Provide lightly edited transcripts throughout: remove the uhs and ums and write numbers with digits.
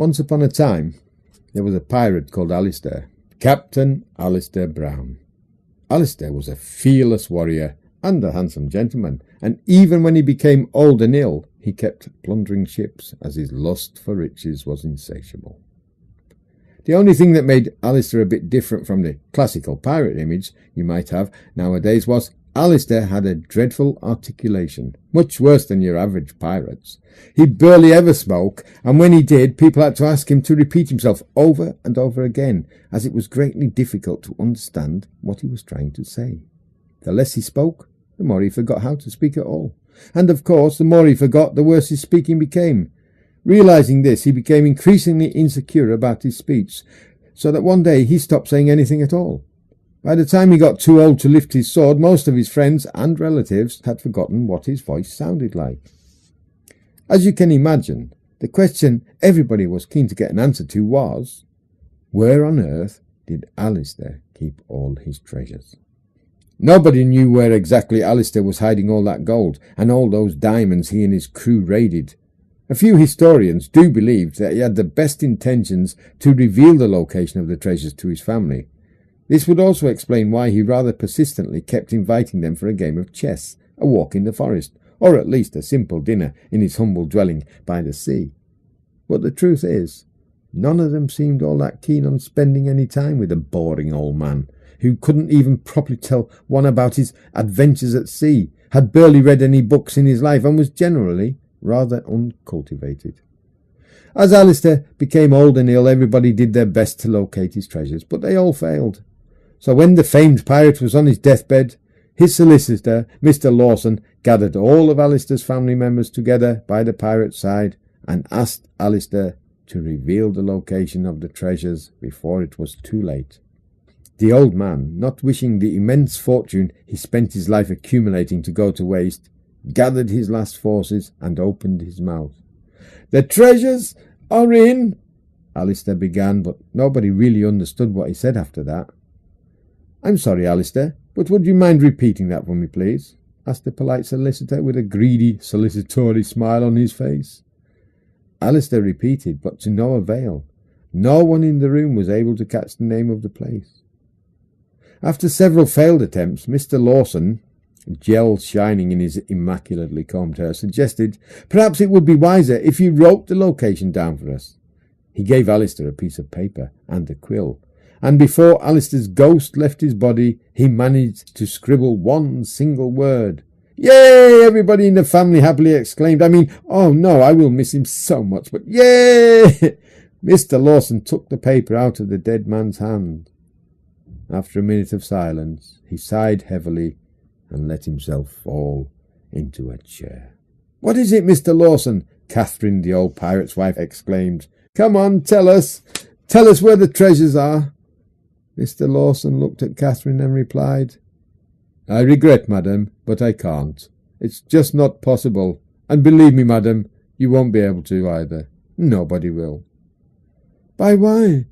Once upon a time, there was a pirate called Alistair, Captain Alistair Brown. Alistair was a fearless warrior and a handsome gentleman, and even when he became old and ill, he kept plundering ships, as his lust for riches was insatiable. The only thing that made Alistair a bit different from the classical pirate image you might have nowadays was Alistair had a dreadful articulation, much worse than your average pirates. He barely ever spoke, and when he did, people had to ask him to repeat himself over and over again, as it was greatly difficult to understand what he was trying to say. The less he spoke, the more he forgot how to speak at all. And of course, the more he forgot, the worse his speaking became. Realizing this, he became increasingly insecure about his speech, so that one day he stopped saying anything at all. By the time he got too old to lift his sword, most of his friends and relatives had forgotten what his voice sounded like. As you can imagine, the question everybody was keen to get an answer to was, where on earth did Alistair keep all his treasures? Nobody knew where exactly Alistair was hiding all that gold and all those diamonds he and his crew raided. A few historians do believe that he had the best intentions to reveal the location of the treasures to his family. This would also explain why he rather persistently kept inviting them for a game of chess, a walk in the forest, or at least a simple dinner in his humble dwelling by the sea. But the truth is, none of them seemed all that keen on spending any time with a boring old man, who couldn't even properly tell one about his adventures at sea, had barely read any books in his life, and was generally rather uncultivated. As Alistair became old and ill, everybody did their best to locate his treasures, but they all failed. So when the famed pirate was on his deathbed, his solicitor, Mr. Lawson, gathered all of Alistair's family members together by the pirate's side and asked Alistair to reveal the location of the treasures before it was too late. The old man, not wishing the immense fortune he spent his life accumulating to go to waste, gathered his last forces and opened his mouth. "The treasures are in," Alistair began, but nobody really understood what he said after that. "I'm sorry, Alistair, but would you mind repeating that for me, please?" asked the polite solicitor with a greedy, solicitory smile on his face. Alistair repeated, but to no avail. No one in the room was able to catch the name of the place. After several failed attempts, Mr. Lawson, gel shining in his immaculately combed hair, suggested perhaps it would be wiser if you wrote the location down for us. He gave Alistair a piece of paper and a quill, and before Alistair's ghost left his body, he managed to scribble one single word. "Yay!" everybody in the family happily exclaimed. "Oh no, I will miss him so much, but yay!" Mr. Lawson took the paper out of the dead man's hand. After a minute of silence, he sighed heavily and let himself fall into a chair. "What is it, Mr. Lawson?" Catherine, the old pirate's wife, exclaimed. "Come on, tell us. Tell us where the treasures are." Mr. Lawson looked at Catherine and replied, "I regret, madam, but I can't. It's just not possible. And believe me, madam, you won't be able to either. Nobody will." "By why?"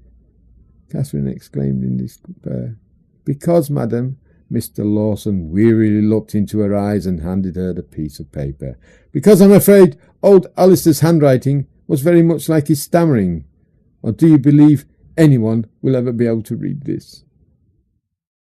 Catherine exclaimed in despair. "Because, madam," Mr. Lawson wearily looked into her eyes and handed her the piece of paper, "because I'm afraid old Alistair's handwriting was very much like his stammering. Or do you believe anyone will ever be able to read this?"